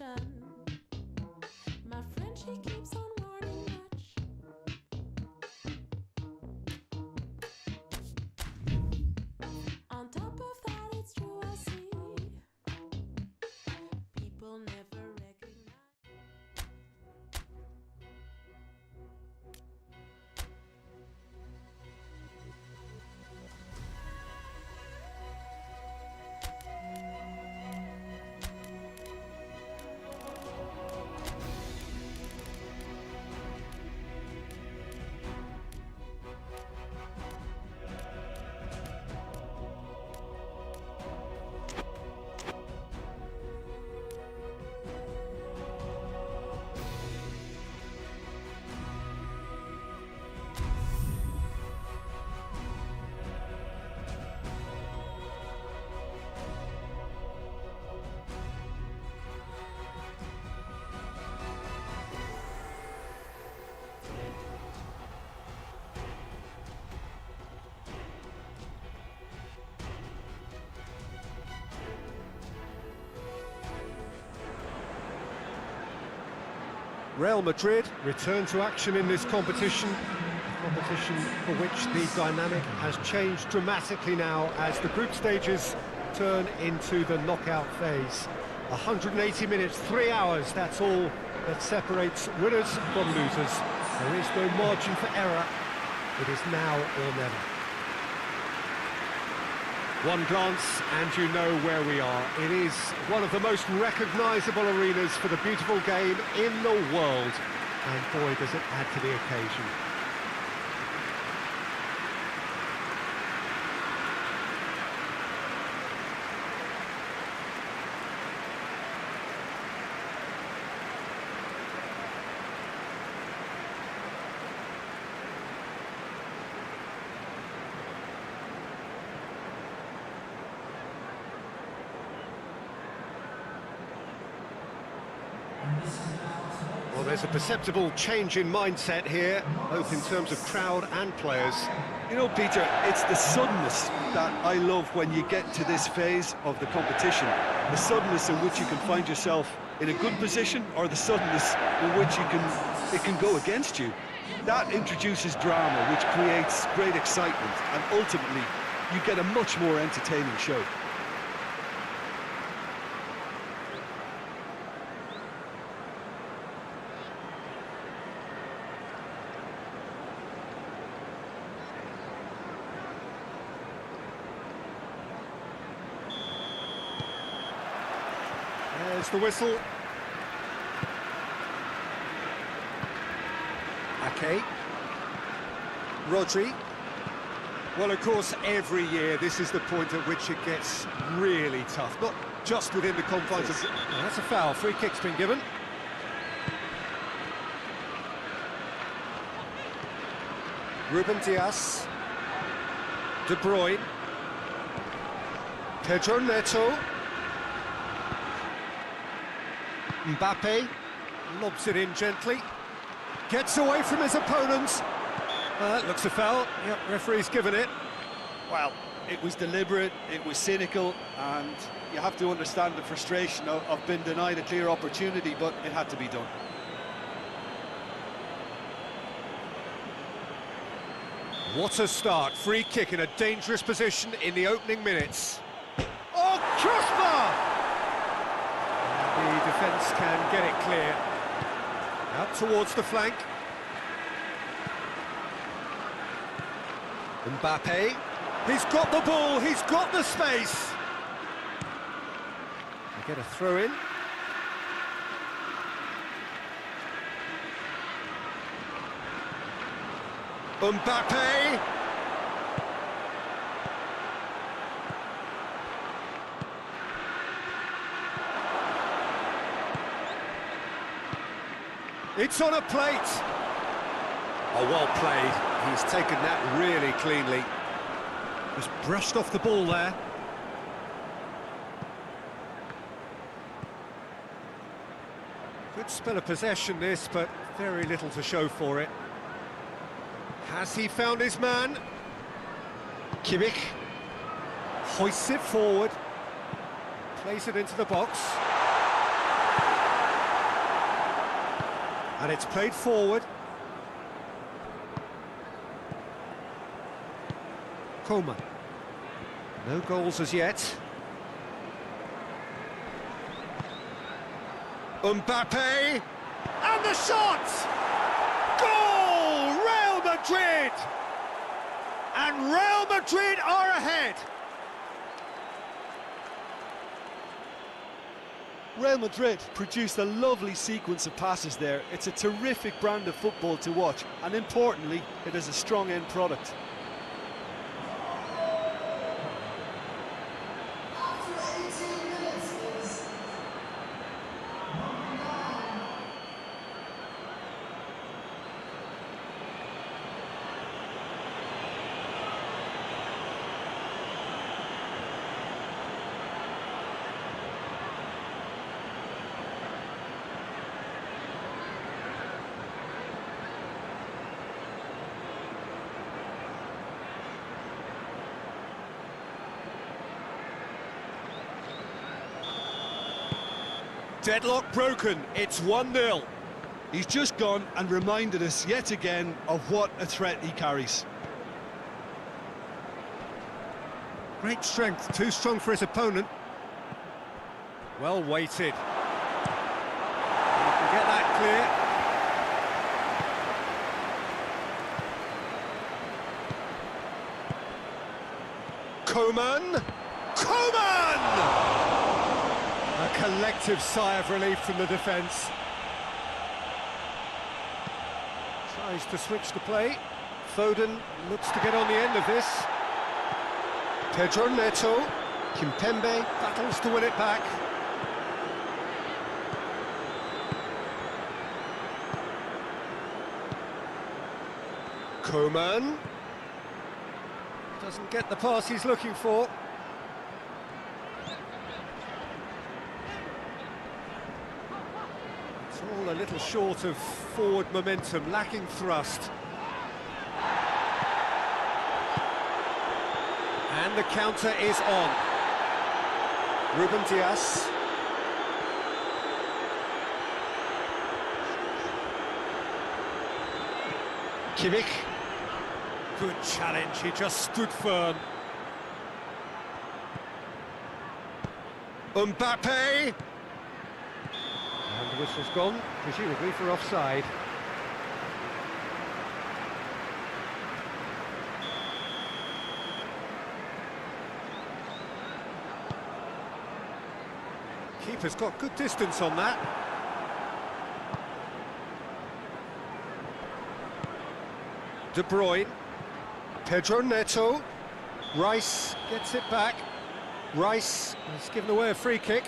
done. My friend, she keeps on warning much. On top of that, it's true, I see people never recognize. Real Madrid return to action in this competition for which the dynamic has changed dramatically now as the group stages turn into the knockout phase. 180 minutes, 3 hours, that's all that separates winners from losers. There is no margin for error. It is now or never. One glance and you know where we are. It is one of the most recognisable arenas for the beautiful game in the world. And boy, does it add to the occasion. Well, there's a perceptible change in mindset here, both in terms of crowd and players. You know, Peter, it's the suddenness that I love when you get to this phase of the competition. The suddenness in which you can find yourself in a good position, or the suddenness in which it can go against you. That introduces drama, which creates great excitement, and ultimately you get a much more entertaining show. There's the whistle. Ake. Rodri. Well, of course, every year this is the point at which it gets really tough. Not just within the confines of... Oh, that's a foul. Free kick's been given. Ruben Dias. De Bruyne. Pedro Neto. Mbappe lobs it in gently, gets away from his opponents. Looks a foul. Yep, referee's given it. Well, it was deliberate, it was cynical, and you have to understand the frustration of being denied a clear opportunity, but it had to be done. What a start. Free kick in a dangerous position in the opening minutes. Oh, crossbar! The defence can get it clear. Out towards the flank. Mbappe. He's got the ball, he's got the space. They get a throw in. Mbappe. It's on a plate. Oh, well played. He's taken that really cleanly. Just brushed off the ball there. Good spell of possession this, but very little to show for it. Has he found his man? Kimmich hoists it forward. Plays it into the box. And it's played forward. Coman. No goals as yet. Mbappe! And the shot! Goal! Real Madrid! And Real Madrid are ahead! Real Madrid produced a lovely sequence of passes there. It's a terrific brand of football to watch, and importantly, it is a strong end product. Deadlock broken, it's 1-0. He's just gone and reminded us yet again of what a threat he carries. Great strength, too strong for his opponent. Well weighted. He can get that clear. Coman! Coman! A collective sigh of relief from the defence. Tries to switch the play. Foden looks to get on the end of this. Pedro Neto. Kimpembe battles to win it back. Coman. Doesn't get the pass he's looking for. It's all a little short of forward momentum, lacking thrust. And the counter is on. Ruben Dias. Kimmich. Good challenge, he just stood firm. Mbappe! And the whistle's gone, presumably for offside. Keeper's got good distance on that. De Bruyne. Pedro Neto. Rice gets it back. Rice has given away a free kick.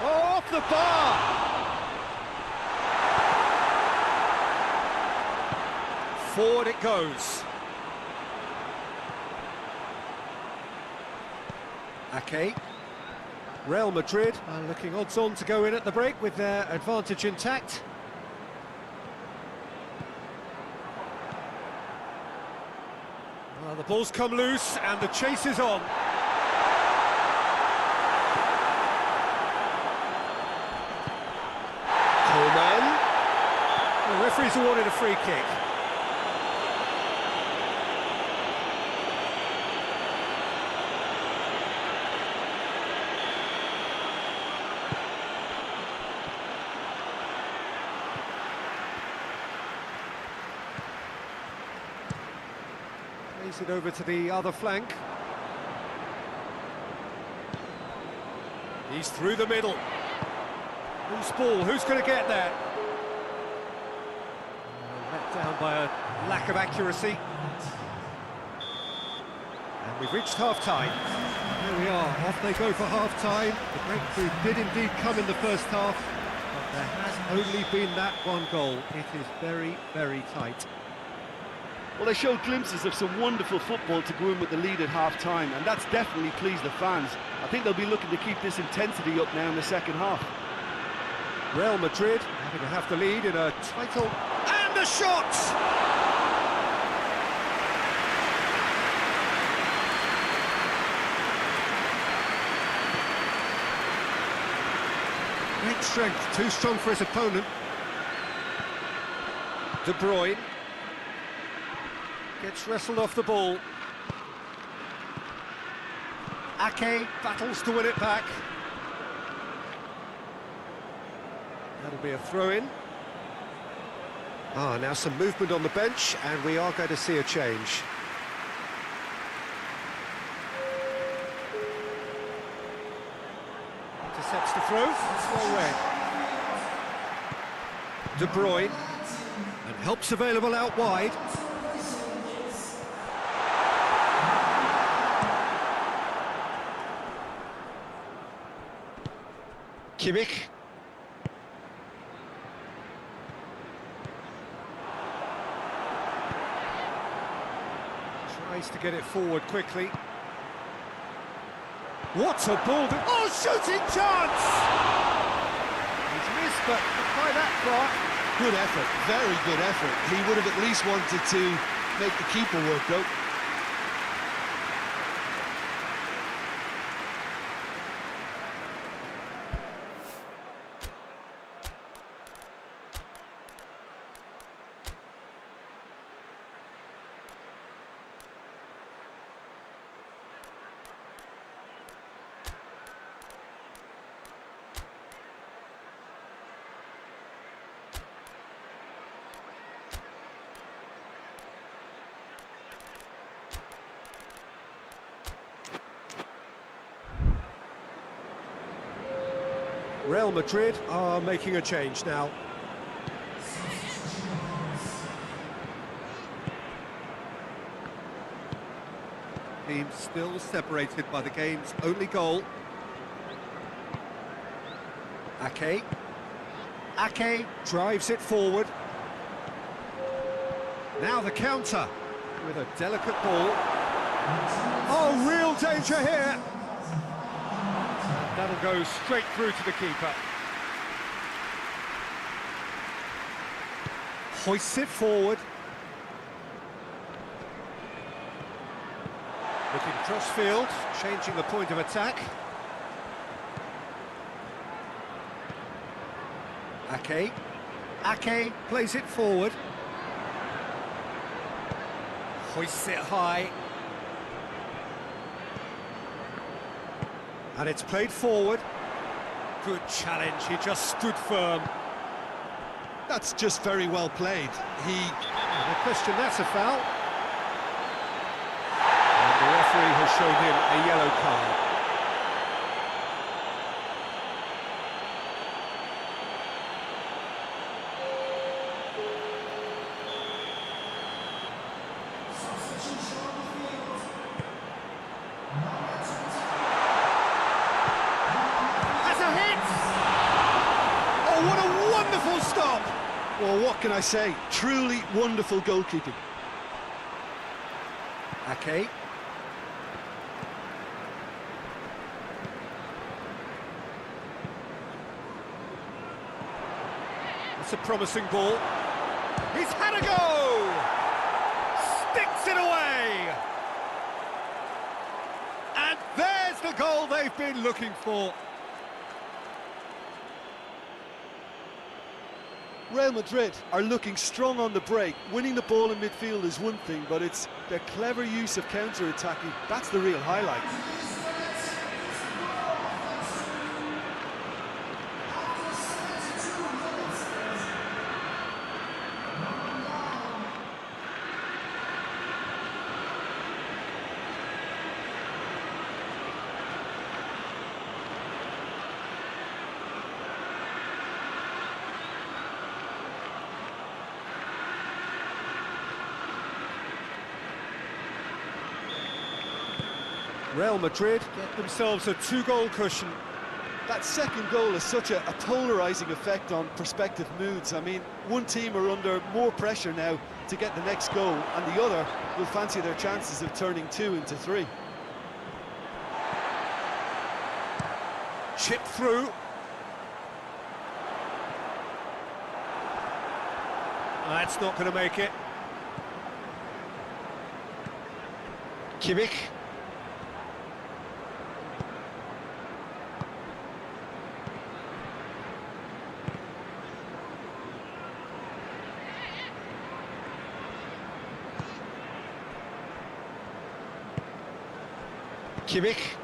Oh, off the bar! Forward it goes. Ake. Real Madrid are looking odds-on to go in at the break with their advantage intact. Well, the ball's come loose and the chase is on. Coman. The referee's awarded a free kick. Plays it over to the other flank. He's through the middle. Who's ball? Who's going to get there? Let down by a lack of accuracy. And we've reached half-time. Here we are, off they go for half-time. The breakthrough did indeed come in the first half, but there has only been that one goal. It is very, very tight. Well, they showed glimpses of some wonderful football to go in with the lead at half-time, and that's definitely pleased the fans. I think they'll be looking to keep this intensity up now in the second half. Real Madrid having to have the lead in a title, and the shot! strength, too strong for his opponent. De Bruyne gets wrestled off the ball. Ake battles to win it back. That'll be a throw-in. Now some movement on the bench, and we are going to see a change. Intercepts the throw, it's well read. De Bruyne, and help's available out wide. Kimmich. Tries to get it forward quickly. What a ball! Oh, shooting chance! He's missed, but not by that far. Good effort, very good effort. He would have at least wanted to make the keeper work, though. Real Madrid are making a change now. Team still separated by the game's only goal. Ake. Ake drives it forward. Now the counter with a delicate ball. Oh, real danger here. That'll go straight through to the keeper. Hoists it forward. Looking cross-field, changing the point of attack. Ake. Ake plays it forward. Hoists it high. And it's played forward. Good challenge, he just stood firm. That's just very well played. No question, that's a foul. And the referee has shown him a yellow card. What a wonderful stop! Well, what can I say? Truly wonderful goalkeeping. Ake. It's a promising ball. He's had a go! Sticks it away! And there's the goal they've been looking for. Real Madrid are looking strong on the break. Winning the ball in midfield is one thing, but it's their clever use of counter-attacking. That's the real highlight. Real Madrid get themselves a two-goal cushion. That second goal has such a polarising effect on prospective moods. I mean, one team are under more pressure now to get the next goal, and the other will fancy their chances of turning 2 into 3. Chip through. That's not going to make it. Kimmich. Kimmich.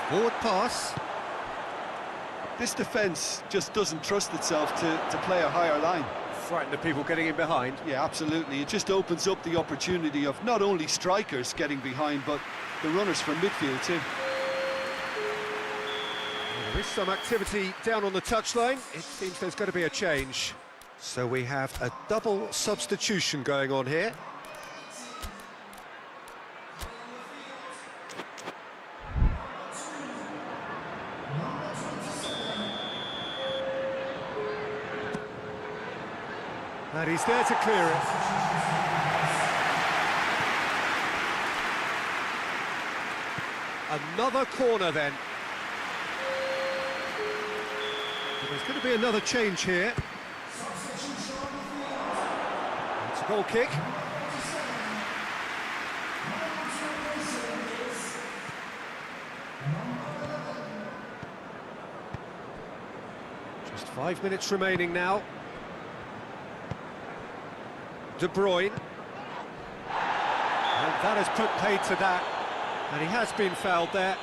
Forward pass. This defence just doesn't trust itself to play a higher line. Frightened of people getting in behind. Yeah, absolutely. It just opens up the opportunity of not only strikers getting behind, but the runners from midfield too. There is some activity down on the touchline. It seems there's going to be a change. So we have a double substitution going on here. And he's there to clear it. Another corner then. There's going to be another change here. It's a goal kick. Just 5 minutes remaining now. De Bruyne. And that has put paid to that. And he has been fouled there.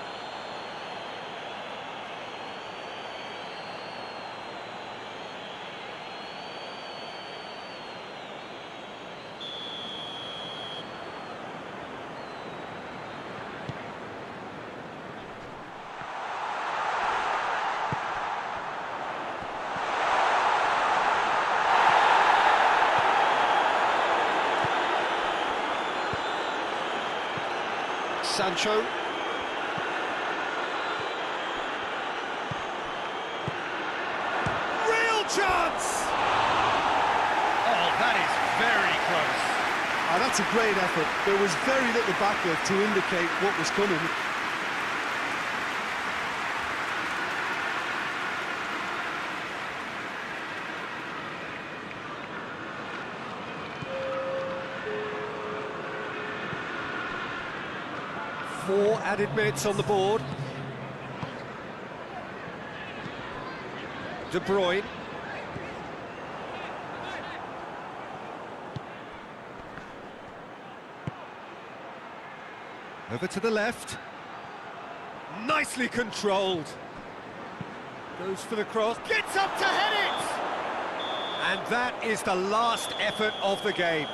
Sancho. Real chance! Oh, that is very close. That's a great effort. There was very little backup to indicate what was coming. Four added minutes on the board. De Bruyne. Over to the left. Nicely controlled. Goes for the cross. Gets up to head it! And that is the last effort of the game.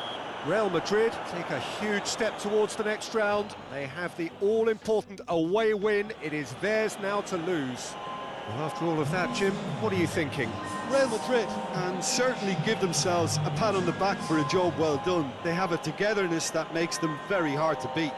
Real Madrid take a huge step towards the next round. They have the all-important away win. It is theirs now to lose. Well, after all of that, Jim, what are you thinking? Real Madrid, and certainly give themselves a pat on the back for a job well done. They have a togetherness that makes them very hard to beat.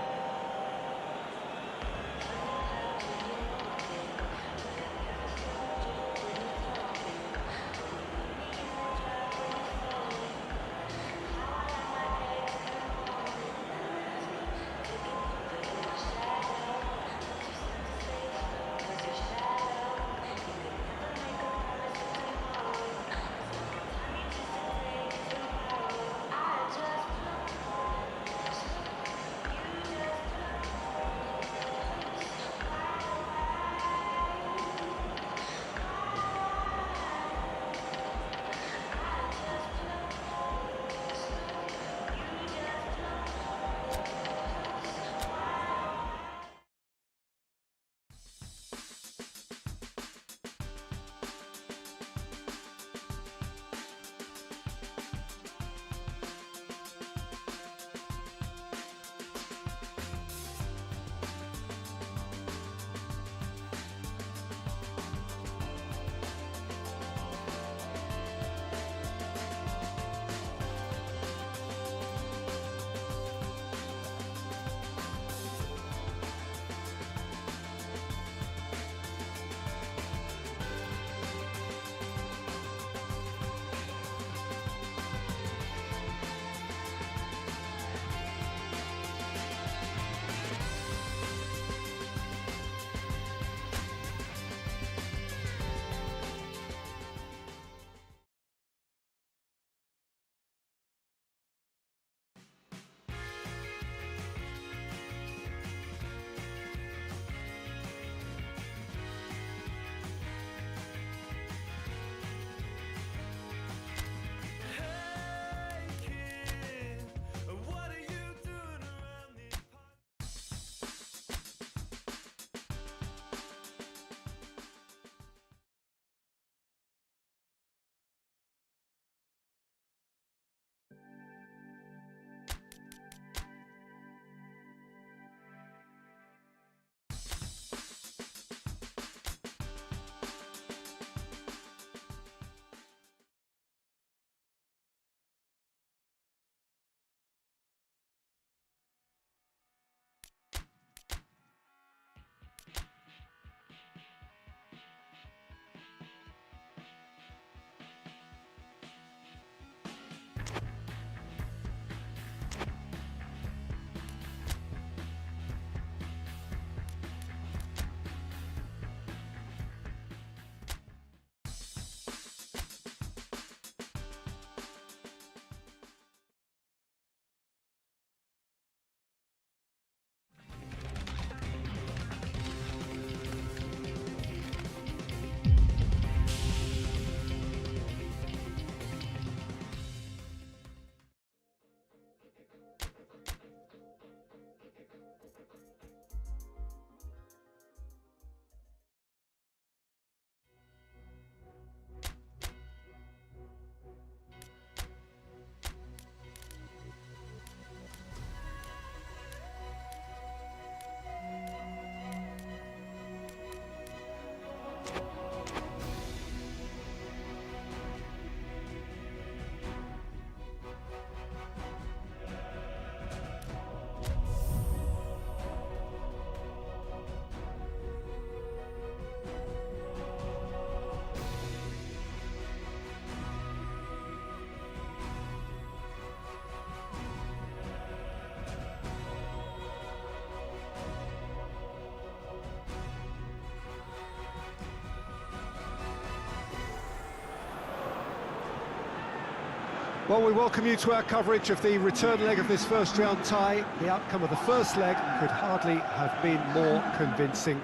Well, we welcome you to our coverage of the return leg of this first round tie. The outcome of the first leg could hardly have been more convincing.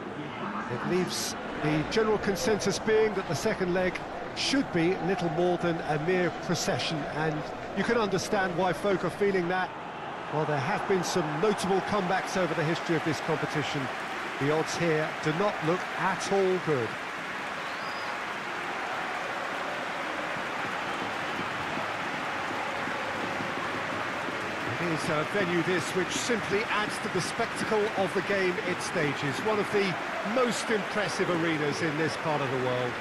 It leaves the general consensus being that the second leg should be little more than a mere procession, and you can understand why folk are feeling that. Well, there have been some notable comebacks over the history of this competition. The odds here do not look at all good. It is a venue this which simply adds to the spectacle of the game it stages. One of the most impressive arenas in this part of the world.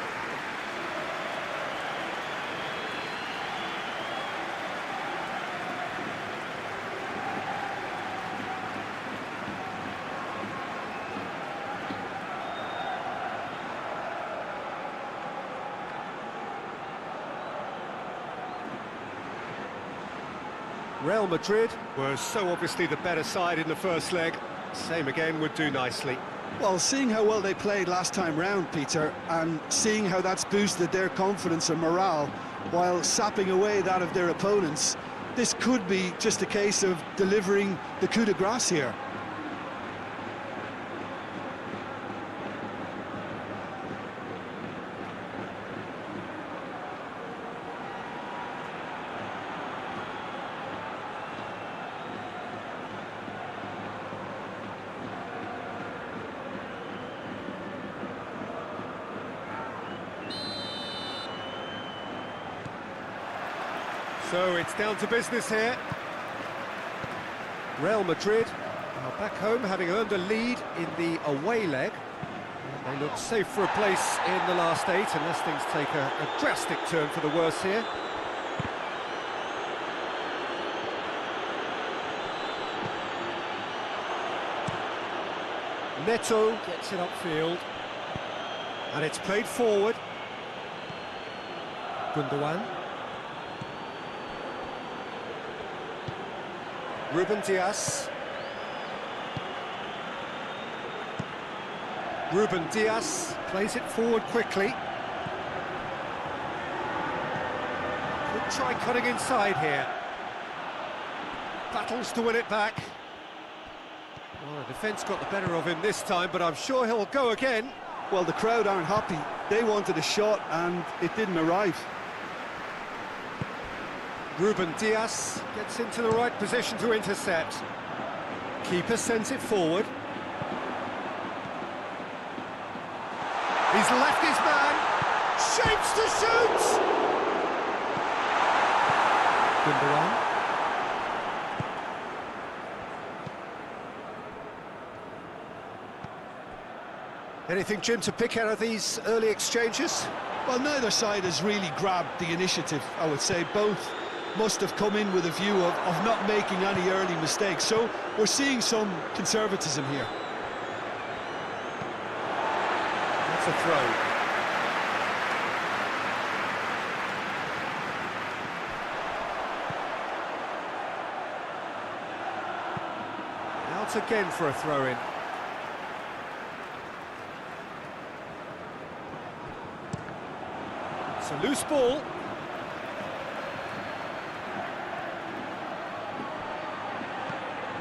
Real Madrid were so obviously the better side in the first leg. Same again would do nicely. Well, seeing how well they played last time round, Peter, and seeing how that's boosted their confidence and morale while sapping away that of their opponents, this could be just a case of delivering the coup de grace here. So it's down to business here. Real Madrid are back home, having earned a lead in the away leg. They look safe for a place in the last 8, unless things take a drastic turn for the worse here. Neto gets it upfield. And it's played forward. Gundogan. Ruben Diaz. Ruben Diaz plays it forward quickly. Could try cutting inside here. Battles to win it back. Well, the defence got the better of him this time, but I'm sure he'll go again. Well, the crowd aren't happy. They wanted a shot and it didn't arrive. Ruben Diaz gets into the right position to intercept. Keeper sends it forward. He's left his man. Shapes to shoot! Gundogan. Anything, Jim, to pick out of these early exchanges? Well, neither side has really grabbed the initiative, I would say. Both must have come in with a view of not making any early mistakes. So we're seeing some conservatism here. That's a throw. Out again for a throw-in. It's a loose ball.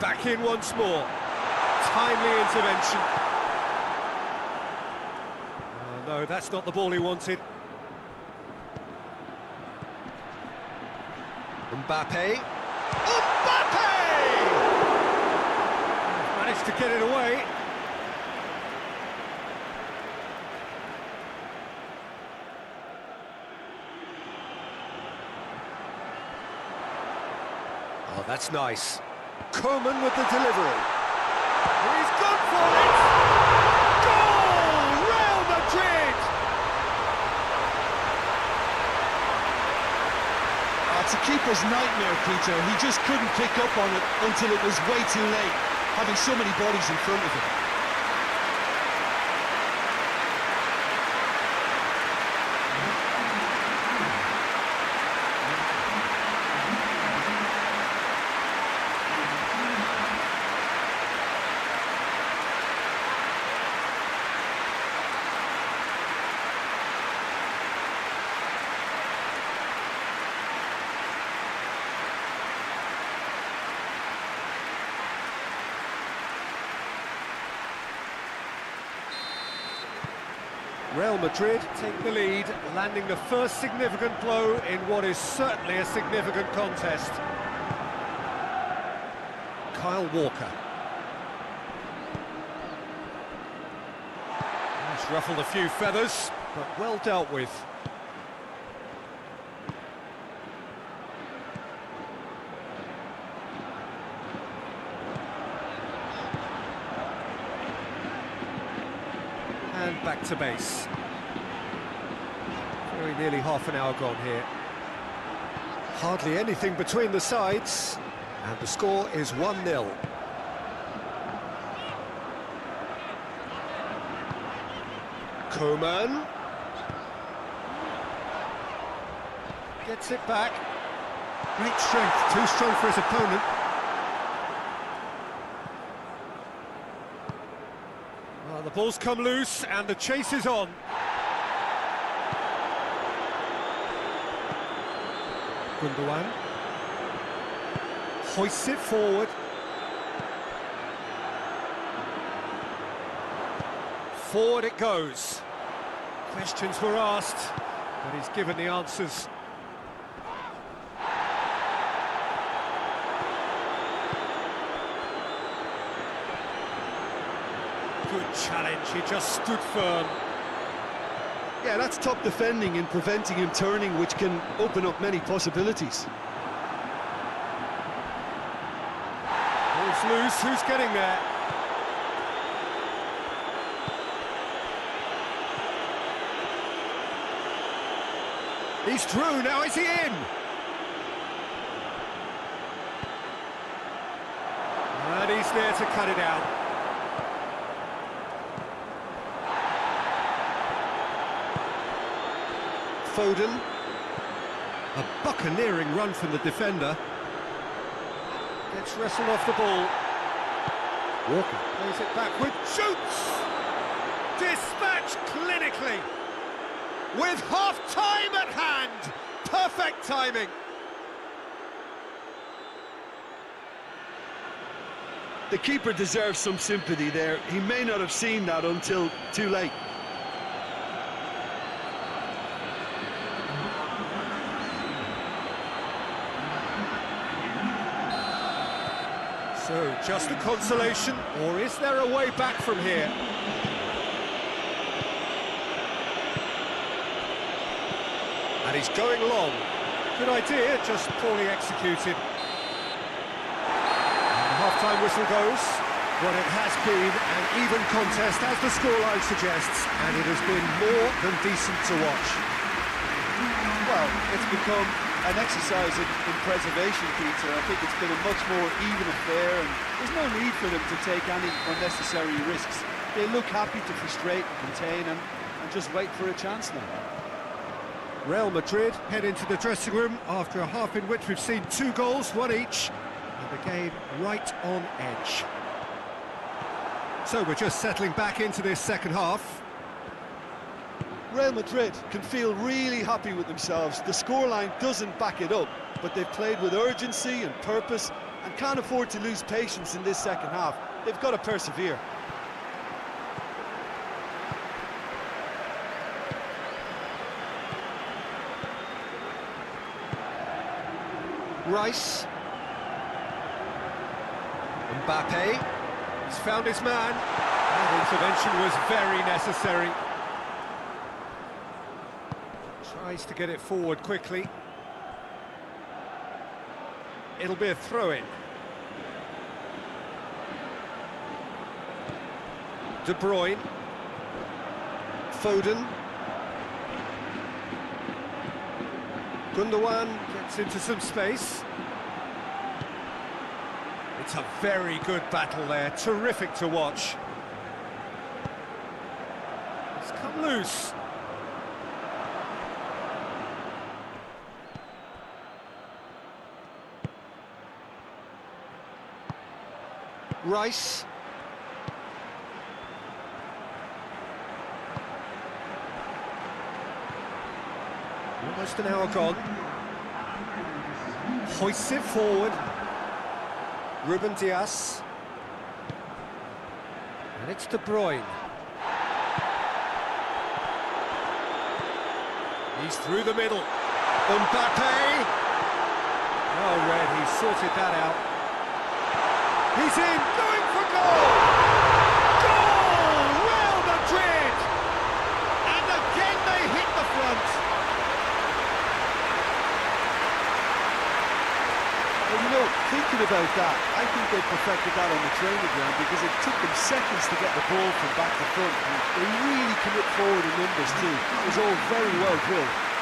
Back in once more. Timely intervention. Oh, no, that's not the ball he wanted. Mbappe. Mbappe! Managed to get it away. Oh, that's nice. Koeman with the delivery. He's gone for it! Goal! Real Madrid! It's a keeper's nightmare, Peter. He just couldn't pick up on it until it was way too late, having so many bodies in front of him. Real Madrid take the lead, landing the first significant blow in what is certainly a significant contest. Kyle Walker. He's ruffled a few feathers, but well dealt with. And back to base. Very nearly half an hour gone here. Hardly anything between the sides, and the score is 1-0. Coman gets it back. Great strength, too strong for his opponent. Well, the ball's come loose and the chase is on. Gundogan hoists it forward. Forward it goes. Questions were asked, but he's given the answers. Good challenge, he just stood firm. Yeah, that's top defending and preventing him turning, which can open up many possibilities. Ball's loose, who's getting there? He's through, now is he in? And he's there to cut it out. Foden. A buccaneering run from the defender. Gets wrestled off the ball. Walker plays it backward, shoots! Dispatched clinically. With half-time at hand. Perfect timing. The keeper deserves some sympathy there. He may not have seen that until too late. So, just a consolation, or is there a way back from here? And he's going long. Good idea, just poorly executed. And the half-time whistle goes. Well, it has been an even contest, as the scoreline suggests, and it has been more than decent to watch. Well, it's become an exercise in preservation, Peter. I think it's been a much more even affair, and there's no need for them to take any unnecessary risks. They look happy to frustrate and contain and just wait for a chance now. Real Madrid head into the dressing room after a half in which we've seen 2 goals, 1 each, and the game right on edge. So we're just settling back into this second half. Real Madrid can feel really happy with themselves. The scoreline doesn't back it up, but they've played with urgency and purpose and can't afford to lose patience in this second half. They've got to persevere. Rice. Mbappe. He's found his man. That intervention was very necessary. Tries to get it forward quickly. It'll be a throw-in. De Bruyne. Foden. Gundogan gets into some space. It's a very good battle there, terrific to watch. It's come loose. Rice. Almost an hour gone. Hoists it forward. Ruben Dias. And it's De Bruyne. He's through the middle. Mbappe! Oh, Red, he's sorted that out. He's in, going for goal! Goal! Real Madrid! And again they hit the front. Well, you know, thinking about that, I think they perfected that on the training ground because it took them seconds to get the ball from back to front. And they really commit forward in numbers too. It was all very well drilled.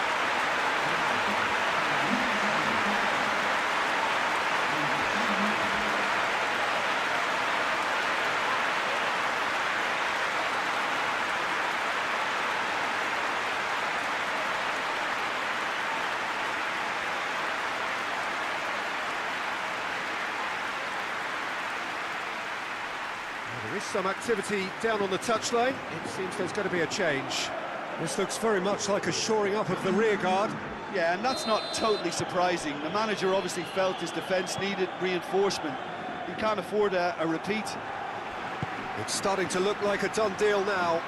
There is some activity down on the touchline. It seems there's going to be a change. This looks very much like a shoring up of the rear guard. Yeah, and that's not totally surprising. The manager obviously felt his defence needed reinforcement. He can't afford a repeat. It's starting to look like a done deal now.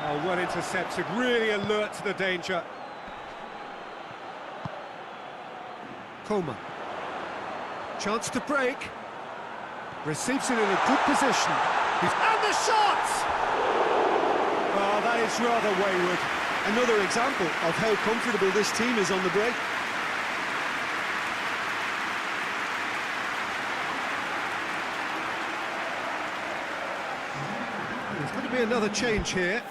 Oh, well intercepted, really alert to the danger. Coman. Chance to break. Receives it in a good position. And the shot! Oh, that is rather wayward. Another example of how comfortable this team is on the break. There's going to be another change here.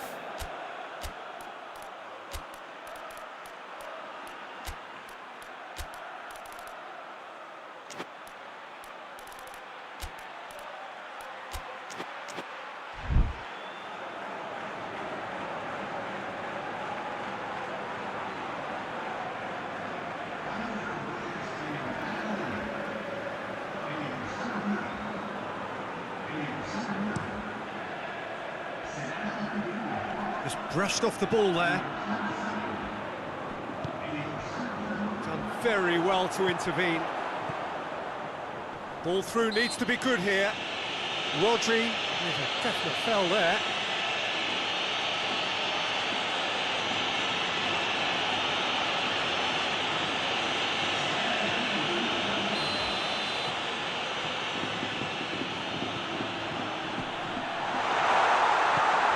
Just brushed off the ball there. Done very well to intervene. Ball through needs to be good here. Rodri, there's a definite foul there.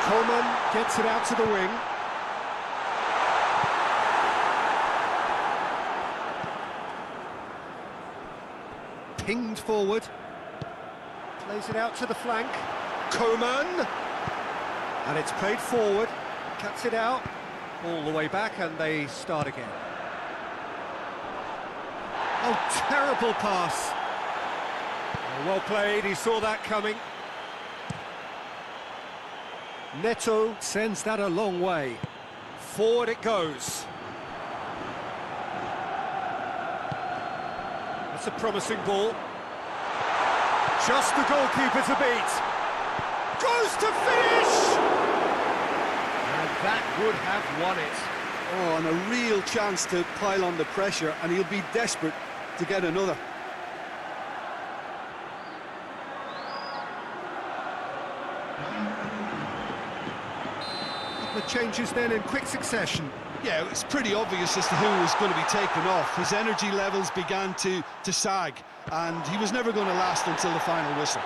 Coman gets it out to the wing. Pinged forward. Plays it out to the flank. Coman! And it's played forward. Cuts it out. All the way back and they start again. Oh, terrible pass. Oh, well played, he saw that coming. Neto sends that a long way. Forward it goes. That's a promising ball. Just the goalkeeper to beat. Goes to finish! And that would have won it. Oh, and a real chance to pile on the pressure, and he'll be desperate to get another. The changes then in quick succession. Yeah, it's pretty obvious as to who was going to be taken off. His energy levels began to sag, and he was never going to last until the final whistle.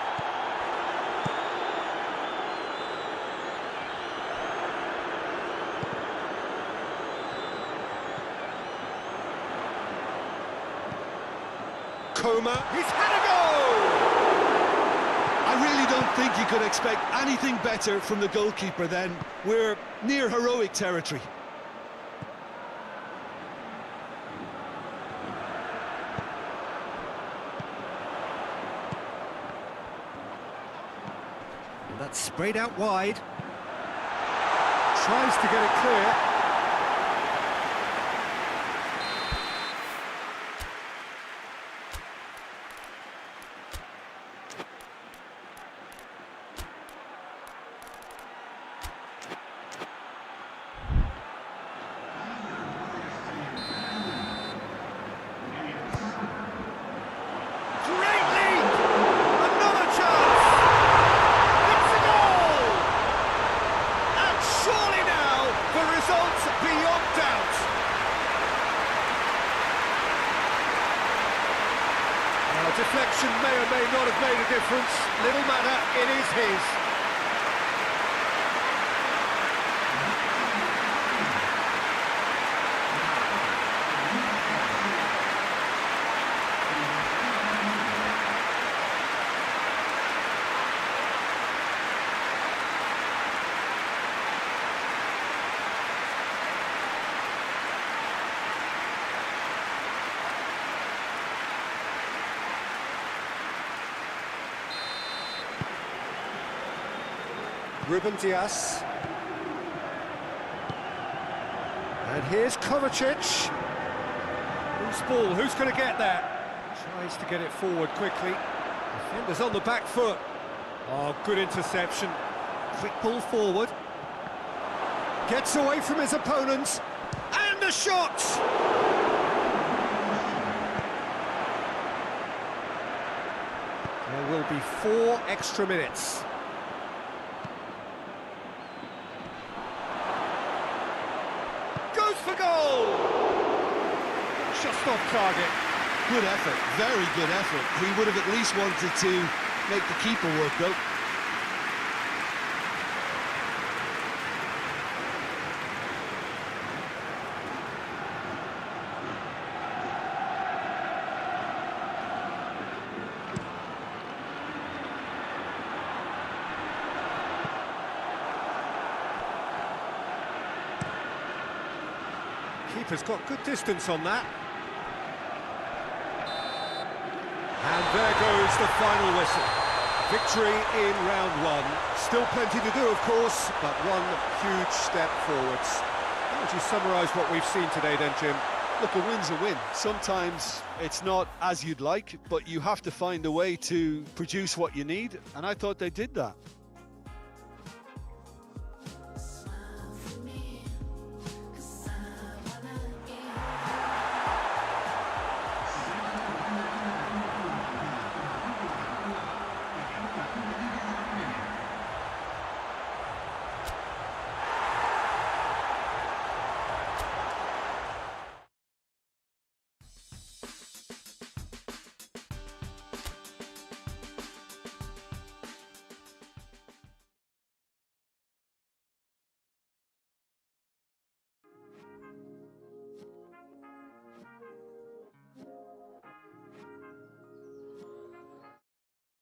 Coman, he's had a go! I really don't think you could expect anything better from the goalkeeper then. We're near heroic territory. And that's sprayed out wide. Tries to get it clear. deflection may or may not have made a difference. Little matter, it is his. Ruben Dias. And here's Kovacic. Who's ball? Who's going to get that? Tries to get it forward quickly. Defender's on the back foot. Oh, good interception. Quick ball forward. Gets away from his opponents. And a shot! There will be 4 extra minutes. Goes for goal! Just off target. Good effort, very good effort. He would have at least wanted to make the keeper work though. Keeper's got good distance on that. And there goes the final whistle. Victory in round 1. Still plenty to do, of course, but one huge step forwards. How would you summarise what we've seen today then, Jim? Look, a win's a win. Sometimes it's not as you'd like, but you have to find a way to produce what you need, and I thought they did that.